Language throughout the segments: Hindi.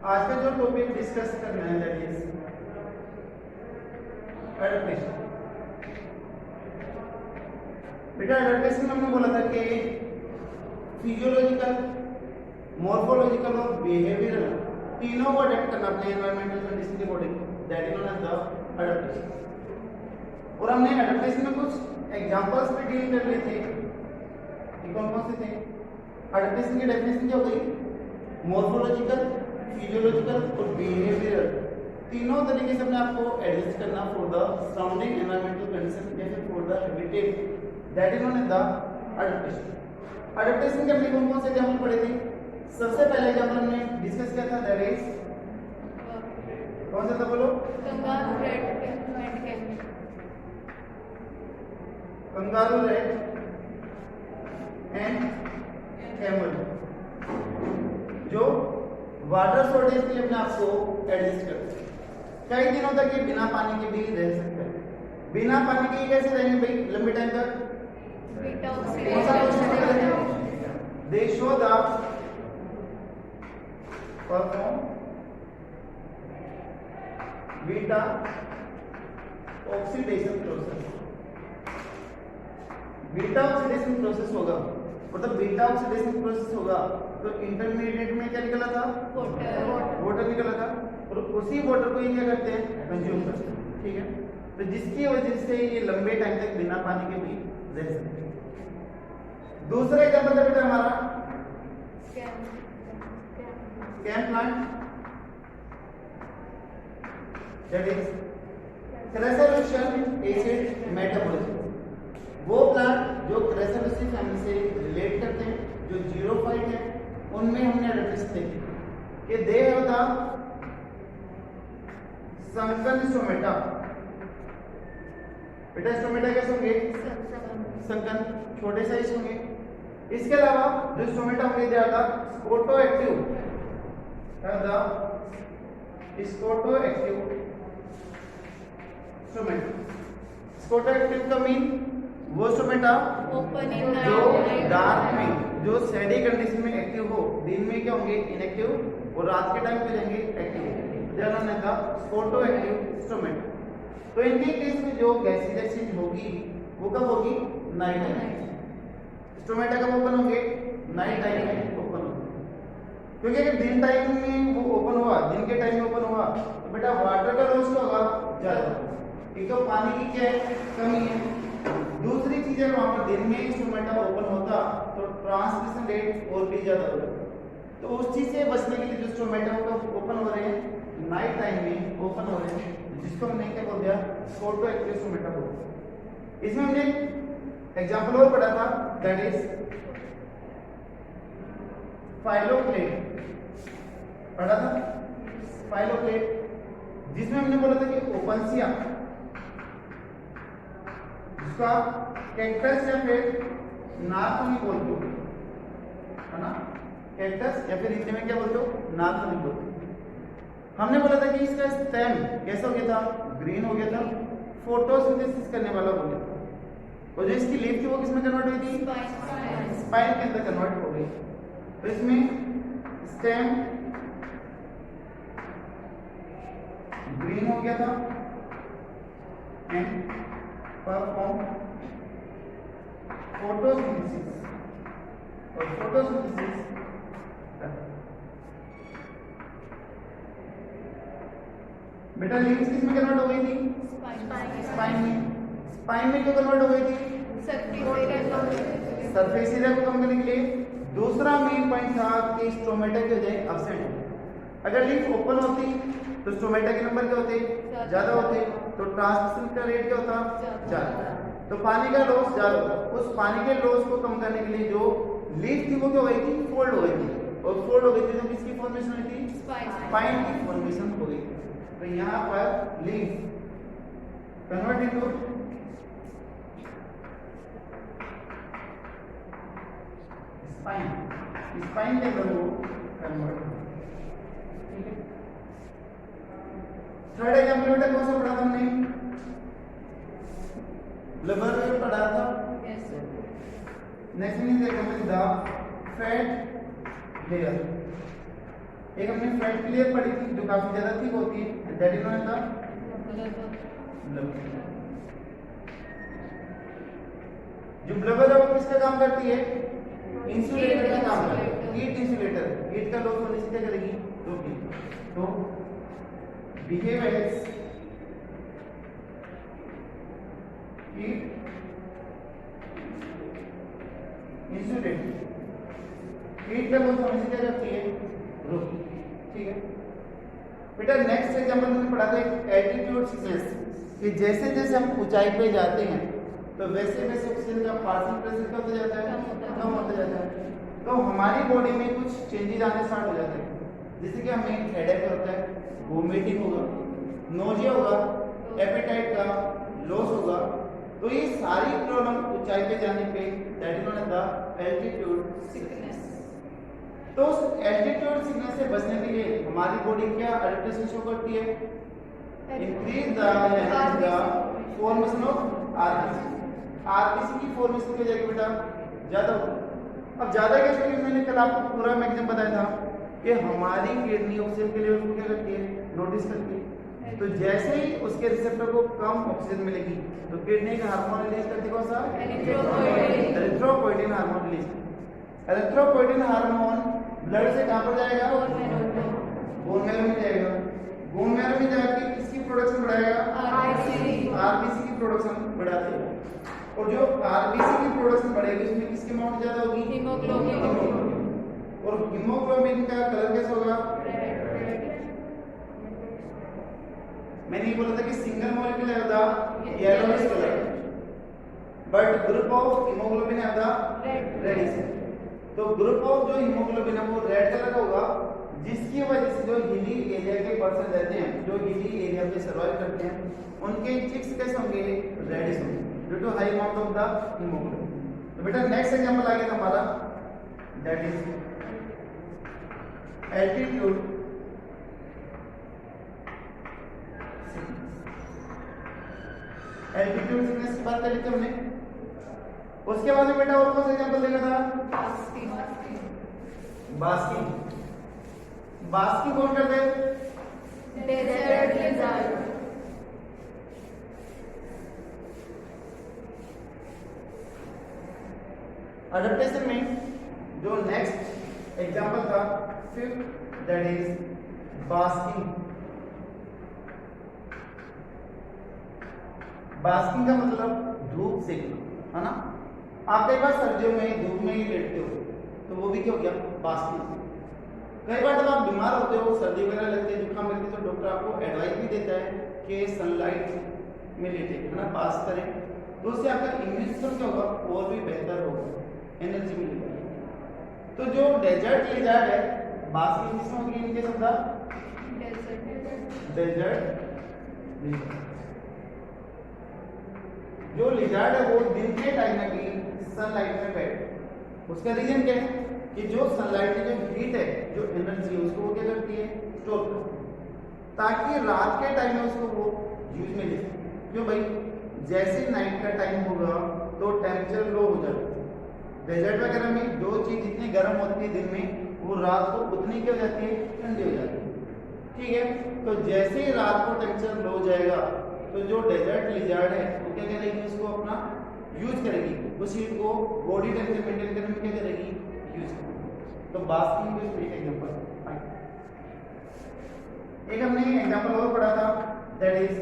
आज का जो टॉपिक डिस्कस करना है दैट इज एडेप्टेशन। बेटा एडेप्टेशन हमने बोला था कि फिजियोलॉजिकल, मॉर्फोलॉजिकल और बिहेवियरल तीनों को अडेप्ट करना अपने एनवायरमेंटल कंडीशन के according, that is known as the adaptation. और हमने एडेप्टेशन में कुछ एग्जांपल्स पे डील कर लिए थे। ये कौन से थे? एडेप्टेशन की डेफिनेशन क्या हो गई? मॉर्फोलॉजिकल, फिजियोलॉजिकल और बिहेवियरल तीनों तरीके से अपने आप को एडजस्ट करना for the surrounding environmental condition या फिर for the habitat, that is known as the adaptation. Adaptation के हमने कौन से एग्जांपल पढ़े थे? सबसे पहले एग्जांपल हमने डिस्कस किया था दैट इज कौन सा था? बोलो। Kangaroo red and camel. Kangaroo red and camel जो वाटर शॉर्टेज के लिए अपने आप को एडजस्ट करते हैं। कई दिनों तक ये बिना पानी के भी रह सकते हैं। बिना पानी के ये कैसे रहेंगे भाई लंबे टाइम तक? Beta they show the perform beta oxidation process. Beta oxidation process होगा, मतलब बीटा ऑक्सीडेशन प्रोसेस होगा तो इंटरमीडिएट में क्या निकला था? वाटर निकला था, और उसी वाटर को ये क्या करते हैं? कंज्यूम करते हैं। ठीक है, तो जिसकी वजह से ये लंबे टाइम तक बिना पानी के भी रह सकते हैं। दूसरा एग्जांपल है बेटा हमारा CAM plant, that is crassulacean acid metabolism. वो प्लांट जो क्रेसोल्यूसी फैमिली से रिलेट करते हैं, जो जीरोफाइट है, उनमें हमने एडेप्टेशन देखी कि दे हैव द संकन स्टोमेटा। बेटा स्टोमेटा कैसे होंगे? संकन, छोटे साइज होंगे। इसके अलावा जो स्टोमेटा होंगे they are the scoto active, scoto active stomata. Scoto active का मीन वो स्टोमेटा जो डार्क में, जो सैडी कंडीशन में एक्टिव हो, दिन में क्या होंगे? इनएक्टिव, और रात के टाइम पे रहेंगे एक्टिव, जनरल ने कहा फोटो एक्टिव स्टोमेटा। तो इनके केस में जो गैसीय एक्सचेंज होगी वो कब होगी? Night time. स्टोमेटा कब ओपन होंगे? नाइट टाइम में ओपन होंगे, क्योंकि अगर दिन टाइम में वो ओपन हुआ, दिन के टाइम में ओपन हुआ तो बेटा वाटर का लॉस होगा ज्यादा, एक तो पानी की क्या है? कमी है। दूसरी चीज है वहां पर दिन में स्टोमेटा ओपन होता तो ट्रांसमिशन रेट और भी ज्यादा हो जाता। तो उस चीज से बचने के लिए जो स्टोमेटा ओपन हो रहे हैं नाइट टाइम में ओपन हो रहे हैं, जिसको हमने क्या बोल दिया? फोटो एक्टिव स्टोमेटा बोल दिया। इसमें हमने एग्जांपल और पढ़ा था दैट इज फाइलोक्लेट, पढ़ा था फाइलोक्लेट, जिसमें हमने बोला था कि ओपनसिया जिसका कैक्टस या फिर नाथनी बोलते हो, है ना? कैक्टस या फिर हिंदी में क्या बोलते हो? नाथनी बोलते हो। हमने बोला था कि इसका स्टेम कैसा हो गया था? ग्रीन हो गया था, फोटोसिंथेसिस करने वाला हो गया था, और जो इसकी लीफ थी वो किसमें कन्वर्ट हुई थी? स्पाइन के अंदर कन्वर्ट हो गई। तो इसमें स्टेम ग्रीन हो गया था एंड परफॉर्म फोटोसिंथेसिस, और फोटोसिंथेसिस बेटा लीव्स किस में कन्वर्ट हो गई थी? स्पाइन में। स्पाइन में क्यों कन्वर्ट हो गई थी? सरफेस एरिया को कम करने के लिए। दूसरा मेन पॉइंट था कि स्टोमेटा की वजह एब्सेंट है। अगर लीफ ओपन होती तो स्टोमेटा के नंबर क्या होते? ज्यादा होते, तो ट्रांसमिशन का रेट क्या होता? ज्यादा, तो पानी का लॉस ज्यादा होता। उस पानी के लॉस को कम करने के लिए जो लीफ थी वो क्या हो गई थी? फोल्ड हो गई थी, और फोल्ड हो गई थी तो किसकी फॉर्मेशन हुई थी? स्पाइन की फॉर्मेशन हो गई। तो यहाँ पर leaf convert into spine, spine के अंदर वो कन्वर्ट। ठीक है, थर्ड एग्जांपल बेटा कौन सा पढ़ा था हमने? लिवर में पढ़ा था। Next mean the fat layer. एक हमने फैट क्लियर पढ़ी थी जो काफी ज्यादा थिक होती है, that is known as the blubber. जो ब्लबबर है वो किसका काम करती है? इंसुलेटर का काम करती है, हीट इंसुलेटर। हीट का लॉस होने से क्या करेगी? रोकेगी। तो behave as heat insulator. Heat का लॉस होने से क्या करती है? रोकती है। ठीक है बेटा, नेक्स्ट एग्जांपल हमने पढ़ा था एल्टीट्यूड सिकनेस, कि जैसे जैसे हम ऊंचाई पे जाते हैं तो वैसे वैसे ऑक्सीजन का पार्शियल प्रेशर क्या होता जाता है? कम होता जाता है। तो हमारी बॉडी में कुछ चेंजेस आने स्टार्ट हो जाते हैं, जैसे कि हमें हेडेक होता है, वोमिटिंग होगा, नोजिया होगा, एपेटाइट का लॉस होगा। तो ये सारी प्रॉब्लम ऊंचाई पे जाने पे that is known as the altitude sickness. तो उस एल्टीट्यूड सिकनेस से बचने के लिए हमारी बॉडी क्या एडेप्टेशन शो करती है? Increase the formation of RBC. RBC की फॉर्मेशन की जाएगी बेटा ज्यादा होगी। अब ज्यादा कैसे? मैंने कल आपको पूरा मैगजीन बताया था कि हमारी किडनी ऑक्सीजन के लेवल को क्या करती है? नोटिस करती है। तो जैसे ही उसके रिसेप्टर को कम ऑक्सीजन मिलेगी तो किडनी का हार्मोन रिलीज करती है, कौन सा? Erythropoietin hormone release. Erythropoietin hormone blood से कहां पर जाएगा? बोन मैरो में जाएगा। बोन मैरो में जाके किसकी प्रोडक्शन बढ़ाएगा? आरबीसी की प्रोडक्शन बढ़ाते हैं। और जो आरबीसी की प्रोडक्शन बढ़ेगी उसमें किसकी अमाउंट ज्यादा होगी? हीमोग्लोबिन। और हीमोग्लोबिन का कलर कैसा होगा? मैंने ये बोला था कि सिंगल मॉलिक्यूल है the yellowish colour, but group of haemoglobin है द रेडिश। तो ग्रुप ऑफ जो हीमोग्लोबिन है वो रेड कलर का होगा, जिसकी वजह से जो हिली एरिया के पर्सन रहते हैं, जो हिली एरिया पे सर्वाइव करते हैं, उनके चिक्स कैसे होंगे? रेडिश होंगे due to high amount of the haemoglobin. तो बेटा नेक्स्ट एग्जांपल आ गया हमारा, that is altitude altitude sickness की बात करी थी हमने। उसके बाद में बेटा और कौन सा एग्जांपल देखा था? बास्किंग। बास्किंग कौन करते हैं? Desert lizard. अडप्टेशन में जो नेक्स्ट एग्जांपल था fifth, that is basking. Basking का मतलब धूप सेकना, है ना? आप कई बार सर्दियों में धूप में ही लेटते हो तो वो भी क्या हो गया? बास्किंग। कई बार जब आप बीमार होते हो, सर्दी वगैरह लगती है, जुकाम लगती है, तो डॉक्टर आपको एडवाइस भी देता है कि सनलाइट में लेटे, है ना, पास करें। तो उससे आपका इम्यून सिस्टम क्या होगा? और भी बेहतर होगा, एनर्जी मिलेगी। तो जो डेजर्ट लिज़ार्ड है, बास्किंग किसमें होगी? इनके शब्द डेजर्ट लिज़ार्ड। जो लिज़ार्ड है वो दिन के टाइम में भी सनलाइट में बैठे। उसका रीजन क्या है? कि जो सनलाइट की जो हीट है, जो एनर्जी है, उसको वो क्या करती है? स्टोर करती है, ताकि रात के टाइम में उसको वो यूज में ले सके। क्यों भाई? जैसे नाइट का टाइम होगा तो टेम्परेचर लो हो जाता है। डेजर्ट वगैरह में जो चीज जितनी गर्म होती है दिन में, वो रात को उतनी क्या हो जाती है? ठंडी हो जाती है। ठीक है, तो जैसे ही रात को टेम्परेचर लो हो जाएगा तो जो डेजर्ट लिज़ार्ड है वो क्या करेगी? उसको अपना यूज करेगी, उस हीट को बॉडी टेम्परेचर मेंटेन करने में क्या करेगी? यूज करेगी। तो बास्किंग का एक एग्जांपल। एक हमने एग्जांपल और पढ़ा था, that is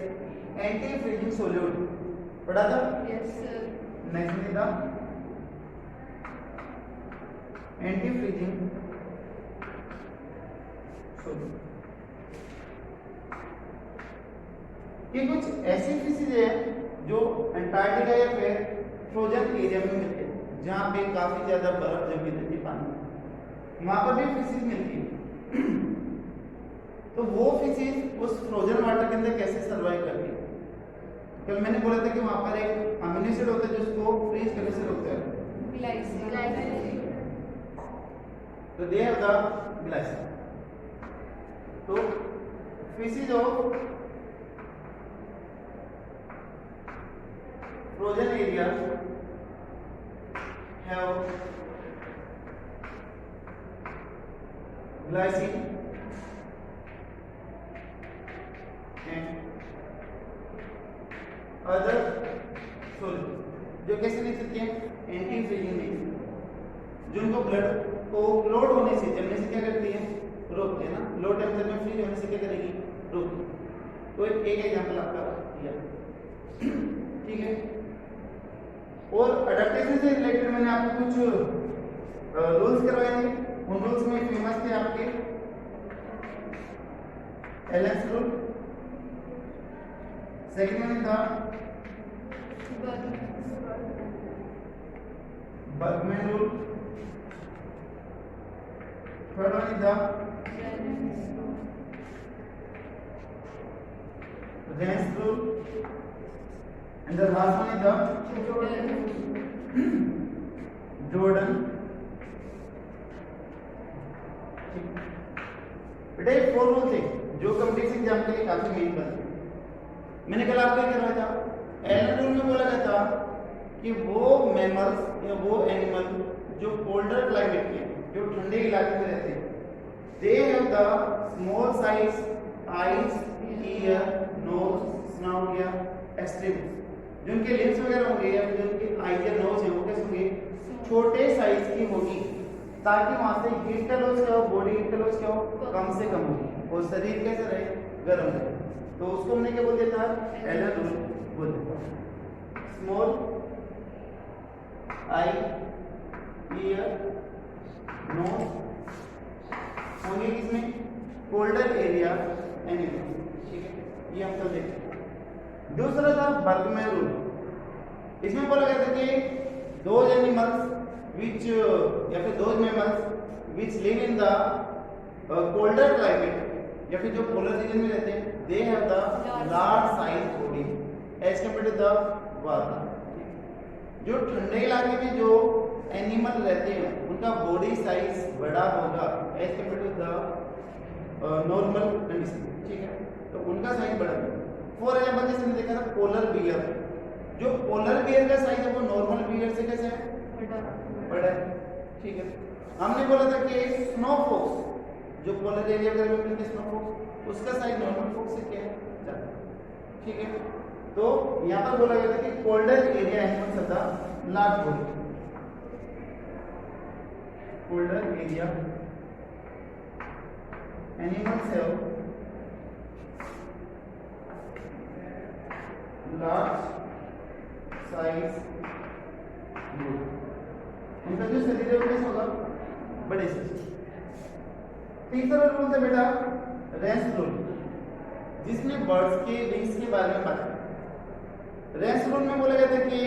anti freezing solute. पढ़ा था? Yes sir. नेक्स्ट में था एंटी फ्रीजिंग सॉल्यूट। ये कुछ ऐसी फिशेज है जो अंटार्कटिका या फिर फ्रोजन एरिया में मिलते हैं, जहाँ पे काफी ज्यादा बर्फ जमी रहती है पानी, वहां पर भी फिशेज मिलती है। तो वो फिशेज उस फ्रोजन वाटर के अंदर कैसे सर्वाइव करती है? कल मैंने बोला था कि वहां पर एक अमीनो एसिड होता है जिसको फ्रीज करने से रोकता है, ग्लाइसिन। तो दे हैव द ग्लाइसिन। तो fishes of frozen area have glycine and other solute, जो कैसे नहीं सकते हैं, एंटी फ्रीजिंग नहीं, जिनको ब्लड को लोड होने से, जमने से क्या करती है, रोकते हैं ना, लो टेम्परेचर में फ्रीज होने से क्या करेगी, रोकती। तो एक एग्जांपल आपका दिया, ठीक है। और अडेप्टेशन से रिलेटेड मैंने आपको कुछ रूल्स करवाए थे, उन रूल्स में फेमस थे आपके एलेंस रूल, सेकंड वन था बर्गमैन रूल, थर्ड वन था Reigns rule, and the last one था जॉर्डन। बेटा ये 4 रूल थे जो कॉम्पिटिशन एग्जाम के लिए काफी मेन बनते हैं। मैंने कल आपको क्या करवाया था, एलन रूल में बोला गया था कि वो मैमल्स या वो एनिमल जो कोल्डर क्लाइमेट में, जो ठंडे इलाके में रहते हैं, they have the small size eyes, ear, nose, snout या एक्सट्रीम्स, जो उनके लिम्स वगैरह होंगे या जो उनके आईज या नोज है वो कैसे होंगे, छोटे साइज की होगी, ताकि वहां से हीट का लॉस क्या हो, बॉडी हीट का लॉस क्या हो, कम से कम होगी और शरीर कैसे रहे, गर्म रहे। तो उसको हमने क्या बोल दिया था, एलन रूल बोल दिया। स्मॉल आई, ईयर, नोज होंगे किसमें, कोल्डर एरिया एनिमल, ठीक है, ये हम कल देखेंगे। दूसरा था बर्गमैन रूल, इसमें बोला गया था कि those animals which या फिर those mammals which live in the colder climate या फिर जो पोलर रीजन में रहते हैं, they have the large size body as compared to the warm। जो ठंडे इलाके में जो एनिमल रहते हैं उनका बॉडी साइज बड़ा होगा as compared to the normal condition, ठीक है, तो उनका साइज बड़ा होगा। फॉर एग्जांपल जैसे हमने देखा था पोलर बियर, जो पोलर बियर का साइज है वो नॉर्मल बियर से कैसे है, बड़ा है, ठीक है। हमने बोला था कि स्नो फॉक्स, जो पोलर एरिया में मिलते हैं स्नो फॉक्स, उसका साइज नॉर्मल फॉक्स से क्या है, ज्यादा, ठीक है। तो यहाँ पर बोला गया था कि colder area animals of the large body, colder area animals have large size body, उनका जो शरीर है वो कैसा होगा, बड़े साइज। तीसरा रूल था बेटा रेंस रूल, जिसने बर्ड्स के विंग्स के बारे में बताया। रेंस रूल में बोला गया था कि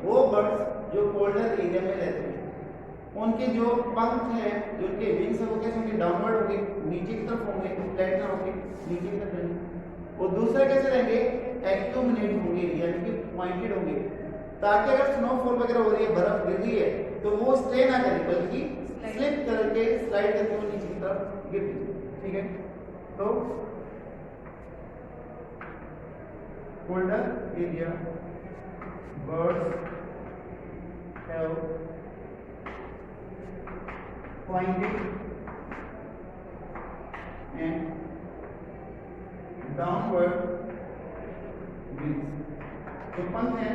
वो बर्ड्स जो कोल्डर एरिया में रहते हैं उनके जो पंख हैं, जो उनके विंग्स हैं वो कैसे होंगे, डाउनवर्ड होंगे, नीचे की तरफ होंगे, फ्लैट ना होंगे, नीचे की तरफ रहेंगे। और दूसरा कैसे रहेंगे, एक्यूमिनेट होंगे यानी कि पॉइंटेड होंगे, ताकि अगर स्नोफॉल वगैरह हो रही है, बर्फ गिर रही है, तो वो स्टे ना करे बल्कि स्लिप करके स्लाइड करके वो नीचे की तरफ गिर, ठीक है। तो colder area birds have pointed and downward wings, जो पंख है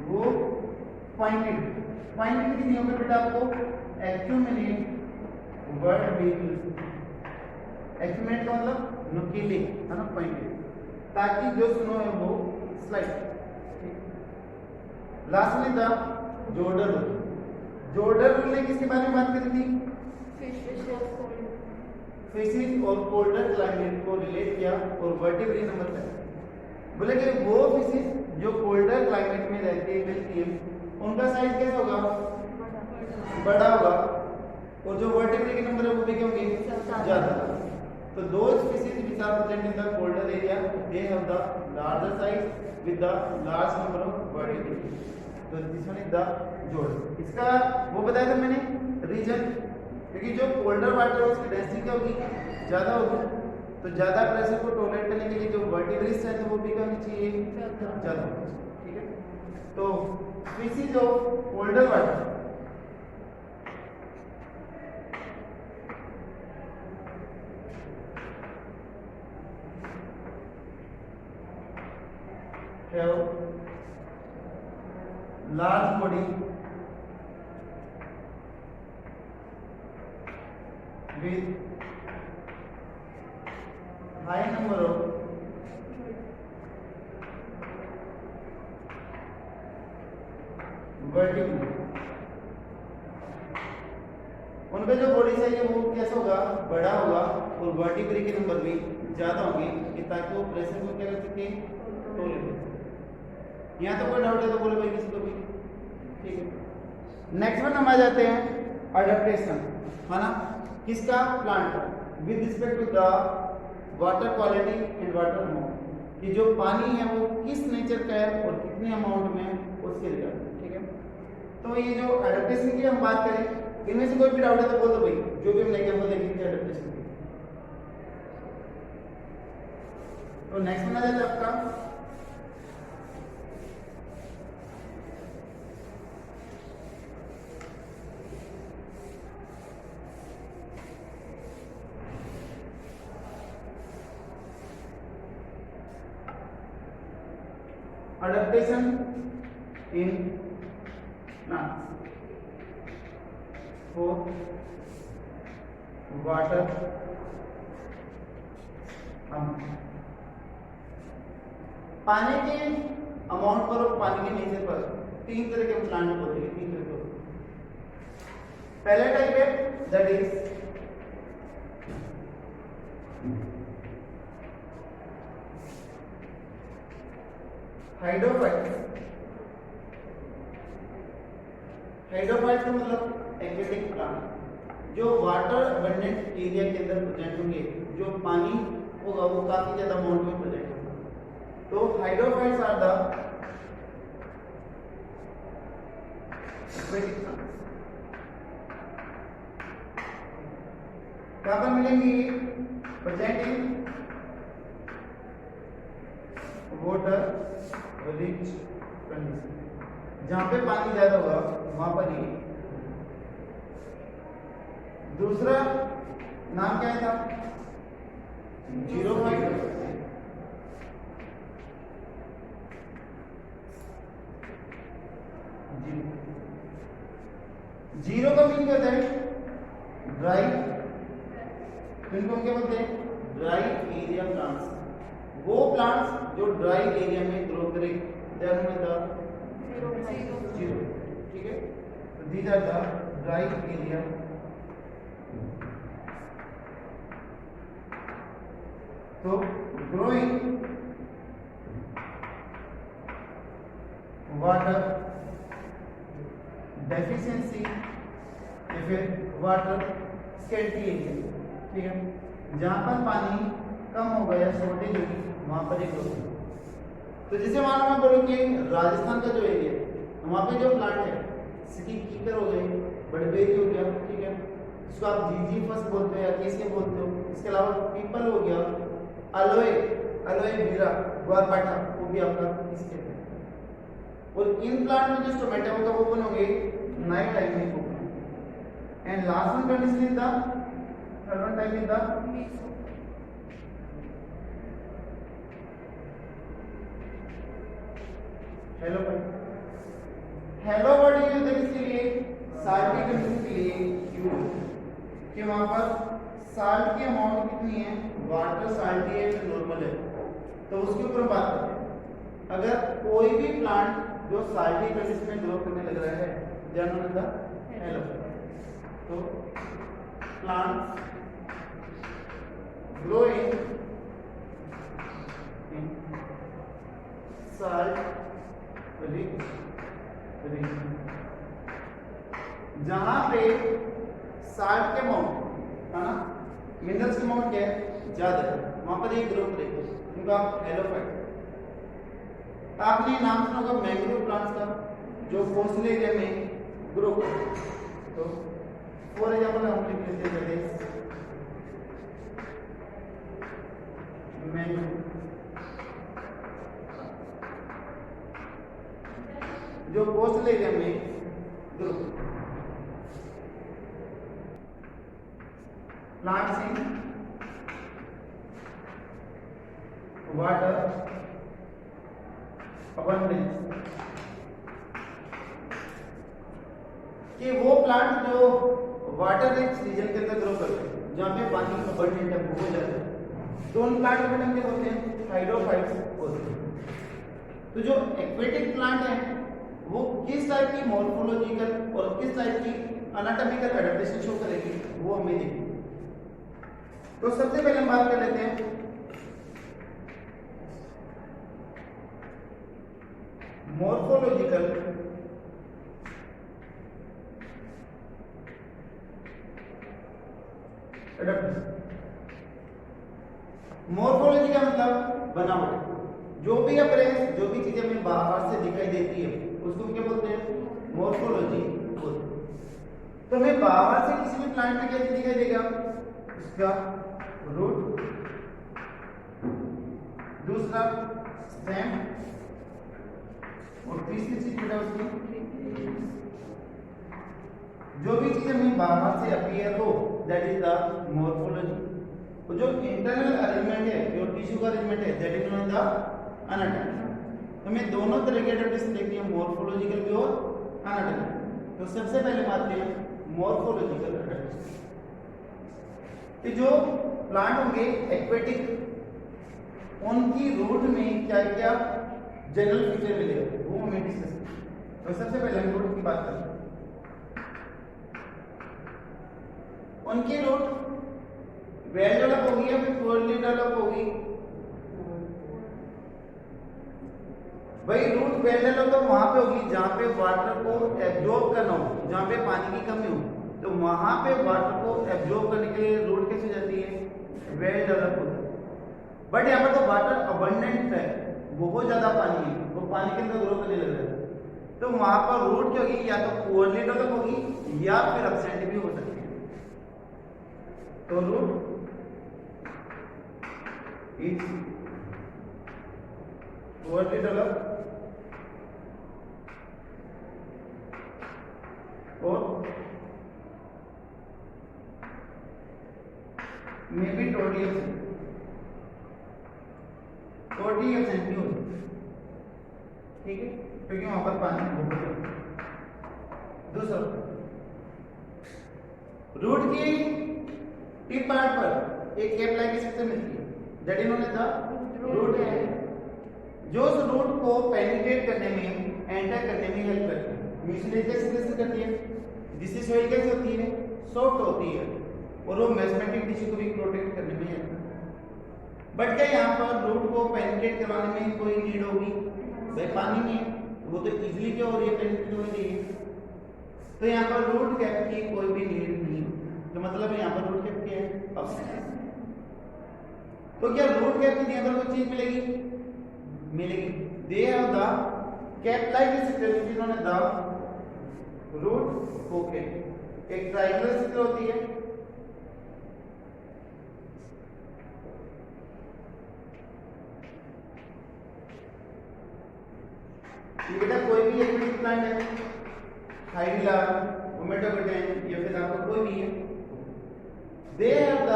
वो पॉइंटेड, पॉइंटेड कितनी होगी बेटा आपको, एक्यूमिनेट वर्ड व्हीकल्स, एक्यूमिनेट का मतलब नुकीले है ना, पॉइंटेड, ताकि जो स्नो है वो स्लाइड। लास्ट में था जॉर्डन रूल, जॉर्डन रूल ने किसके बारे में बात करी थी, फिशेज और कोल्डर क्लाइमेट को रिलेट किया और वर्टिब्रेट नंबर तक बोले कि वो फिशेज जो कोल्डर क्लाइमेट में रहती है मिलती है उनका साइज कैसा होगा, बड़ा होगा, और जो वर्टिब्रेट के नंबर है वो भी क्या होंगे, ज्यादा। तो those fishes which are present in the colder area they have the larger size with the large number of vertebrae, तो दिस वन इज द जोड़। इसका वो बताया था मैंने रीजन, क्योंकि जो कोल्डर वाटर है उसकी डेंसिटी क्या होगी, ज्यादा होगी, तो ज्यादा प्रेशर को टॉलरेट करने के लिए जो वर्टिब्रेट्स है तो वो भी क्या होनी चाहिए, ज्यादा, ठीक है। तो species of colder water, have large body with high number of vertebrae। उनका जो बॉडी साइज है वो कैसा होगा, बड़ा होगा और वर्टिब्रे के नंबर भी ज्यादा होंगे कि ताकि वो प्रेशर को क्या कर सके, टोलरेट। यहाँ तो कोई डाउट है तो बोलो भाई किसी को भी, ठीक है। नेक्स्ट वन हम आ जाते हैं अडेप्टेशन, है ना, किसका, प्लांट का, with respect to the water quality and water amount, कि जो पानी है वो किस नेचर का है और कितने अमाउंट में है उसके रिगार्डिंग, ठीक है। तो ये जो अडेप्टेशन की हम बात करें, इनमें से कोई भी डाउट है तो बोल दो भाई, जो भी हम एग्जांपल देखेंगे एडेप्टेशन की। तो नेक्स्ट वन आ जाता है आपका adaptation in plants for water पानी के अमाउंट पर और पानी के नेचर पर तीन तरह के प्लांट होते हैं, तीन तरह के होते हैं। पहला टाइप है दैट इज हाइड्रोफाइट। हाइड्रोफाइट का मतलब एक्वेटिक प्लांट, जो वाटर अबंडेंट एरिया के अंदर प्रेजेंट होंगे, जो पानी होगा वो काफी ज्यादा अमाउंट में प्रेजेंट होगा। तो hydrophytes are the aquatic plants. कहां पर मिलेंगे, present in water rich condition, जहां पे पानी ज्यादा होगा वहां पर ही। दूसरा नाम क्या था, जीरोफाइट। जीरो का मीन क्या होता है, ड्राई। इनको हम क्या बोलते हैं, ड्राई एरिया प्लांट्स। वो प्लांट्स जो ड्राई एरिया में ग्रो करे, देयर में द जीरो, ठीक है। तो these are the dry area. तो ग्रोइंग वाटर डेफिशिएंसी या फिर वाटर स्कैर्सिटी एरिया, ठीक है, जहां पर पानी कम होगा या शॉर्टेज होगी वहां पर एक ग्रोथ। तो जैसे मान लो मैं बोलूँ कि राजस्थान का जो एरिया है वहां पे जो प्लांट है, सिटी कीकर हो गई, बड़बेरी हो गया, ठीक है, इसको आप जीजी फर्स्ट बोलते हो या कैसे बोलते हो। इसके अलावा पीपल हो गया, अलोए, अलोए वीरा, ग्वारपाठा, वो भी आपका इसके है। और इन प्लांट में जो टोमेटो होगा वो ओपन होंगे नाइट टाइम में open. And last one condition is the third one time is the hello bird. Hello bird use होता है किसके लिए, साल्टी कंडीशन के लिए यूज, कि वहां पर साल्ट की अमाउंट कितनी है, वाटर साल्टी है या नॉर्मल है, तो उसके ऊपर बात करते हैं। अगर कोई भी प्लांट जो साल्टी कंडीशन में ग्रो करने लग रहा है, जानना था हेलो। तो plant growing in salt rich region, जहां पे साल्ट के अमाउंट है ना, मिनरल्स के अमाउंट क्या है, ज्यादा है, वहां पर एक ग्रो करेगा, उनका हेलोफाइट। आपने नाम सुना होगा मैंग्रोव प्लांट्स का, जो कोस्टल एरिया में ग्रो करते। तो फॉर एग्जांपल हम लिख लेते हैं मैंग्रोव, जो कोस्टल एरिया में grow, plants in water abundance, कि वो प्लांट जो वाटर रिच रीजन के अंदर ग्रो करते हैं, जहाँ पे पानी अबंडेंट है, बहुत ज्यादा है, तो उन प्लांट के नाम क्या होते हैं? हाइड्रोफाइट्स होते हैं। तो जो एक्वेटिक प्लांट है वो किस टाइप की मॉर्फोलॉजिकल और किस टाइप की एनाटॉमिकल एडेप्टेशन शो करेगी, वो हमें देखिए। तो सबसे पहले हम बात कर लेते हैं मॉर्फोलॉजिकल एडेप्टेशन। मॉर्फोलॉजी का मतलब बनावट, जो भी अपीयरेंस, जो भी चीजें हमें बाहर से दिखाई देती है उसको क्या बोलते हैं? मॉर्फोलॉजी बोलते हैं। तो हमें बाहर से किसी भी प्लांट में क्या चीज दिखाई देगा? उसका रूट, दूसरा स्टेम, और तीसरी चीज बेटा उसकी, जो भी चीज हमें बाहर से अपीयर हो दैट इज द मॉर्फोलॉजी। तो जो इंटरनल अरेंजमेंट है, जो टिश्यू का अरेंजमेंट है that is known the anatomy. हमें दोनों तरह के एडेप्टेशन देखनी है, मॉर्फोलॉजिकल भी और एनाटॉमिकल। तो सबसे पहले बात करें मॉर्फोलॉजिकल एडेप्टेशन। कि जो प्लांट होंगे एक्वेटिक, उनकी रूट में क्या क्या जनरल फीचर मिलेगा वो हमें डिस्कस करें। तो सबसे पहले हम रूट की बात करें। उनकी रूट वेल डेवलप होगी या फिर पुअरली डेवलप होगी? भाई रूट वेल डेवलप तो वहां पे होगी जहां पे वाटर को एब्जॉर्ब करना हो, जहां पे पानी की कमी हो, तो वहां पे वाटर को एब्जॉर्ब करने के लिए रूट कैसे जाती है? वेल डेवलप होता है। बट यहाँ पर तो वाटर अबंडेंट है, बहुत ज्यादा पानी है, वो पानी के अंदर ग्रो करने लग रहा है, तो वहां पर रूट क्या होगी? या तो पुअरली डेवलप होगी या फिर एब्सेंट भी हो सकती है। तो root is poorly developed or may be totally absent, totally absent भी हो, ठीक है, क्योंकि वहां पर पानी बहुत है। दूसरा, रूट की टिप पार्ट पर एक कैप लाइक स्ट्रक्चर मिलती है that is known as the root cap, जो उस रूट को पेनिट्रेट करने में, एंटर करने में हेल्प करती है। म्यूसिलेज कैसे करती है? जिससे सॉइल कैसे होती है? सॉफ्ट होती है, और वो मेसमेटिक टिश्यू को भी प्रोटेक्ट करने में हेल्प करती है। बट क्या यहाँ पर रूट को पेनिट्रेट करवाने में कोई नीड होगी? भाई पानी नहीं है, वो तो इजीली क्या हो रही है? पेनिट्रेट हो रही है। तो यहाँ पर रूट कैप की कोई भी नीड नहीं, तो मतलब यहाँ पर रूट कैप क्या है? ऑप्शन। तो क्या रूट कैप की यहाँ पर कोई चीज मिलेगी? मिलेगी। They have the cap like structure which is known as the root pocket. एक ट्रायंगुलर स्ट्रक्चर होती है, ये बेटा कोई भी एक्वेटिक प्लांट है, हाइड्रिला, ओमेटोगोटेन या फिर आपका कोई भी है, they have the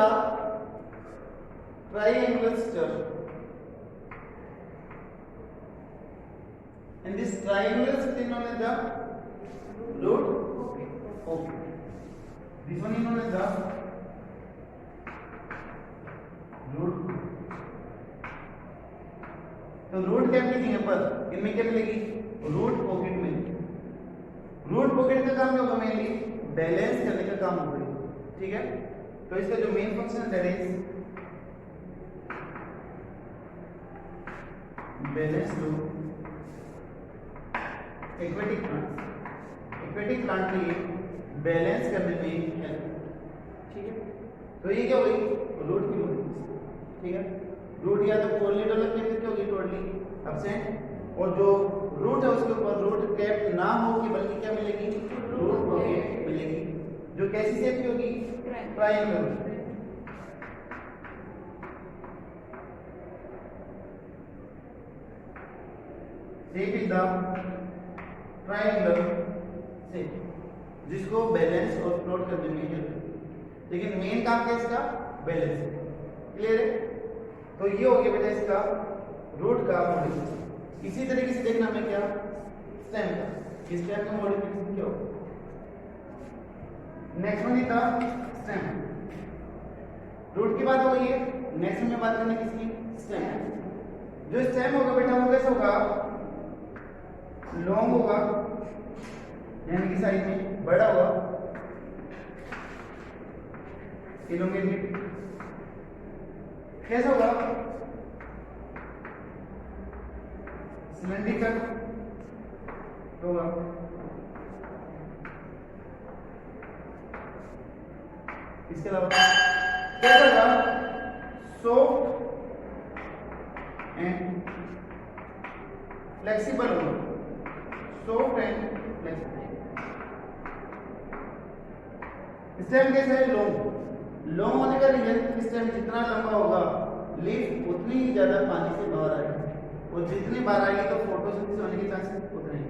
triangular structure, and this triangular structure known as the root pocket. This one is known as the root. तो रूट कैप की जगह पर इनमें क्या मिलेगी? रूट पॉकेट मिलेगी। रूट पॉकेट का काम क्या होगा? मेनली बैलेंस करने का काम होगा, ठीक है। तो इसका जो main function that is balance to aquatic plant. Aquatic plant के लिए बैलेंस करने में हेल्प, ठीक है। तो ये क्या होगी? रूट की मूवमेंट, ठीक है। रूट या तो पोर्ली डेवलप या फिर क्या होगी? Totally absent. और जो रूट है उसके ऊपर रूट कैप ना होगी बल्कि क्या मिलेगी? रूट पॉकेट मिलेगी, जो कैसी शेप की होगी? Triangle. Shape is the triangular shape, जिसको बैलेंस और फ्लोट करने में हेल्प। लेकिन मेन काम क्या है इसका? बैलेंस। क्लियर है? तो ये हो गया बेटा इसका रूट का मॉडल। इसी तरीके से देखना हमें क्या स्टेम का, इस स्टेम का मॉडिफिकेशन क्या होगा। Next one is the stem. Root की बात हो गई है, नेक्स्ट में बात करनी किसकी, स्टेम। जो स्टेम होगा बेटा वो कैसा होगा, लॉन्ग होगा, यानी कि साइज में बड़ा होगा, इलोंगेटेड। कैसा होगा, सिलेंड्रिकल होगा। इसके अलावा कैसा होगा, सॉफ्ट एंड फ्लेक्सिबल होगा, सॉफ्ट एंड फ्लेक्सिबल। स्टेम कैसा है, लॉन्ग। लॉन्ग होने का रीजन, स्टेम जितना लंबा होगा लीफ उतनी ही ज्यादा पानी से बाहर आएगी, और जितनी बाहर आएगी तो फोटोसिंथेसिस होने के चांसेस उतने ही।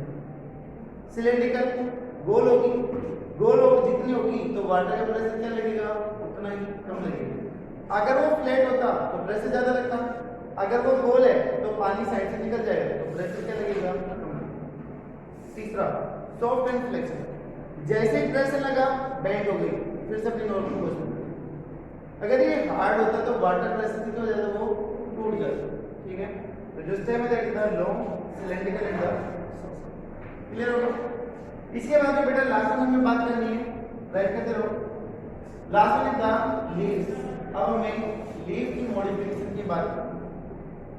सिलेंड्रिकल, गोल होगी, गोल होगी जितनी होगी तो वाटर का प्रेशर क्या लगेगा, उतना ही कम लगेगा। अगर वो फ्लैट होता तो प्रेशर ज्यादा लगता, अगर वो गोल है तो पानी साइड से निकल जाएगा तो प्रेशर क्या लगेगा, कम लगेगा। तीसरा, सॉफ्ट एंड फ्लेक्सिबल। जैसे ही प्रेशर लगा बैंड हो गई, फिर से अपनी नॉर्मल पोजीशन। अगर ये हार्ड होता तो वाटर प्रेशर कितना हो जाता, वो टूट जाता। ठीक है, तो जो स्टेम है that is the long, cylindrical and the soft. Clear होगा। इसके बाद में बेटा लास्ट वन हमें बात करनी है, राइट करते रहो। Last one is the leaves. अब हमें लीव की मॉडिफिकेशन की बात करें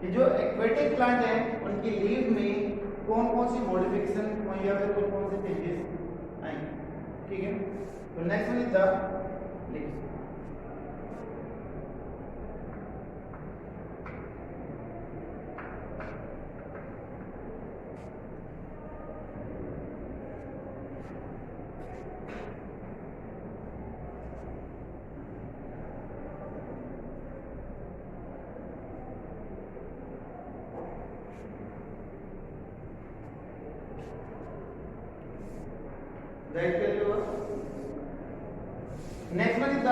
कि जो एक्वेटिक प्लांट है उनकी लीव में कौन कौन सी मॉडिफिकेशन या फिर कौन कौन से चेंजेस आएंगे। ठीक है, तो next one is the leaves. Write कर लो। Next one is the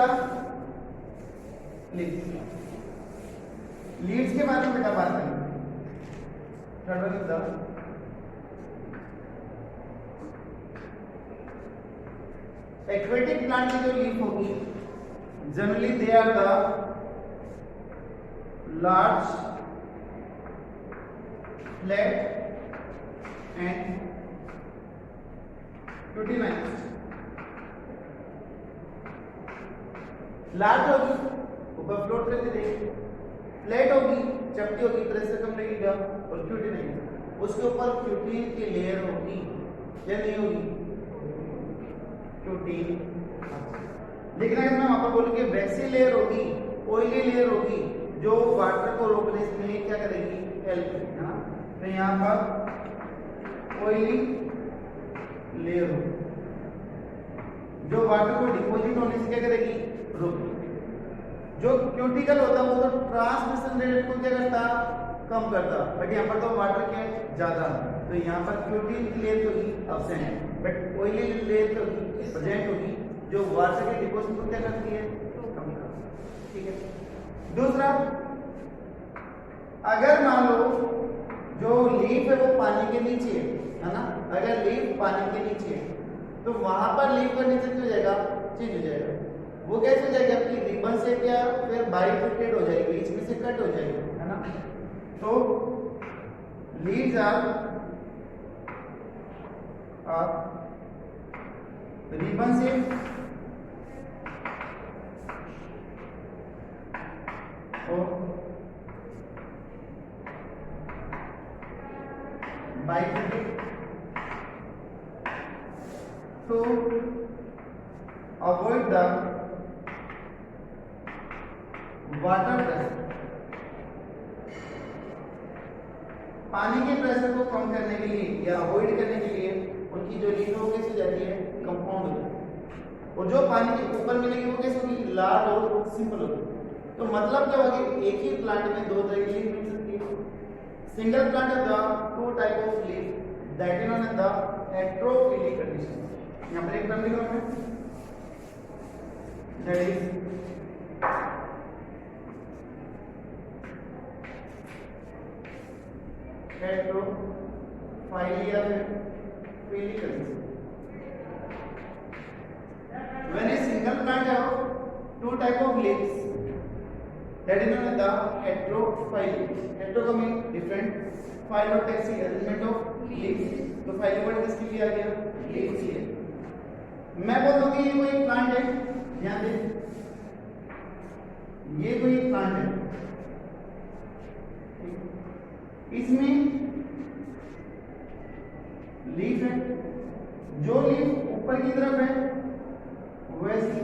leaves. Leaves के बारे में बेटा बात करेंगे। Third one is the aquatic plant की जो लीफ होगी generally they are the large, flat and cutinized. Large होगी, ऊपर फ्लोट करके देखेंगे, फ्लैट होगी, चपटी होगी, प्रेशर कम लगेगा, और क्यूटिनाइज्ड उसके ऊपर क्यूटिन की लेयर होगी या नहीं होगी, क्यूटिन। लेकिन अगर मैं वहां पर बोलूं कि वैक्सी लेयर होगी, ऑयली लेयर होगी, जो वाटर को रोकने में क्या करेगी, हेल्प करेगी, है ना। तो यहाँ पर ऑयली लेयर हो जो वाटर को डिपॉजिट होने से क्या करेगी, रोकेगी। जो क्यूटिकल होता है वो तो ट्रांसमिशन रेट को क्या करता, कम करता, बट यहाँ पर तो वाटर क्या ज्यादा, तो यहाँ पर क्यूटिन की लेयर होगी एब्सेंट, बट ऑयली लेयर होगी प्रेजेंट होगी, जो वाटर के डिपॉजिट को क्या करती है, कम करती है। ठीक है। दूसरा, अगर मान लो जो लीफ है वो पानी के नीचे है ना, अगर लीफ पानी के नीचे है तो वहां पर लीफ का नेचर हो जाएगा, चेंज हो जाएगा। वो कैसे हो जाएगा, आपकी रिबन से या फिर बाइफरकेट हो जाएगी, बीच में से कट हो जाएगी, है ना। तो लीव्स आर रिबन से और bifurcate to avoid the water pressure। पानी के प्रेशर को कम करने के लिए या अवॉइड करने के लिए उनकी जो लीफ हो कैसे जाती है, कंपाउंड हो जाती है, और जो पानी के ऊपर मिलेगी वो कैसे होगी, लार्ज और सिंपल होगी। तो मतलब क्या होगा, एक ही प्लांट में दो तरह की लीफ मिल सकती है। सिंगल प्लांट है the two type of leaf that is known as the heterophyllic condition. यहाँ पर एक टर्म लिख रहा हूं मैं, दैट इज हेटेरोफाइली या फिर philic condition. When a single plant have two type of leaves, that is known as the heterophyly. Hetero का mean different, phylo takes the element of leaves, तो phylo वर्ड किसके लिए आ गया? leaves के लिए। मैं बोलता हूँ कि ये कोई प्लांट है, ध्यान दें, ये कोई प्लांट है, इसमें लीफ है, जो लीफ ऊपर की तरफ है वैसी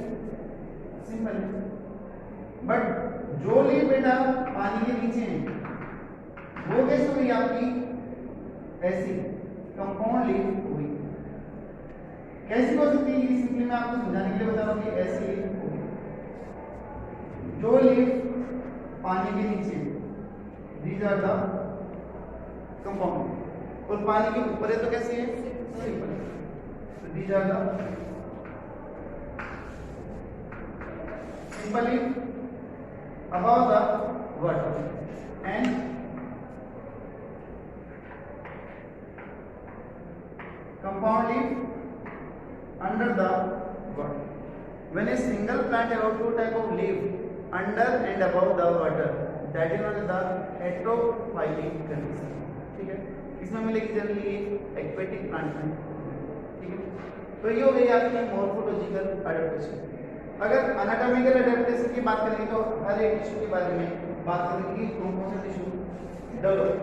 सिंपल है, बट जो लीफ बेटा पानी के नीचे है वो कैसे हुई आपकी? ऐसी कंपाउंड लीफ हुई। कैसी हो सकती है? ये सिंपली मैं आपको समझाने के लिए बता रहा हूँ कि ऐसी लीफ होगी, जो लीफ पानी के नीचे, दीज आर द कंपाउंड, और पानी के ऊपर है तो कैसी है? सिंपल। तो these are the simple leaf above the water and compound leaf under the water. When a single plant have two type of leaf under and above the water, that is known as the heterophytic condition. ठीक है, इसमें मिलेगी जनरली एक्वेटिक प्लांट में। ठीक है, तो ये हो गई आपकी मॉर्फोलॉजिकल एडेप्टेशन। अगर एनाटॉमिकल एडेप्टेशन की बात करेंगे तो हर एक टिश्यू के बारे में बात करेंगे कि कौन कौन से टिश्यू डेवलप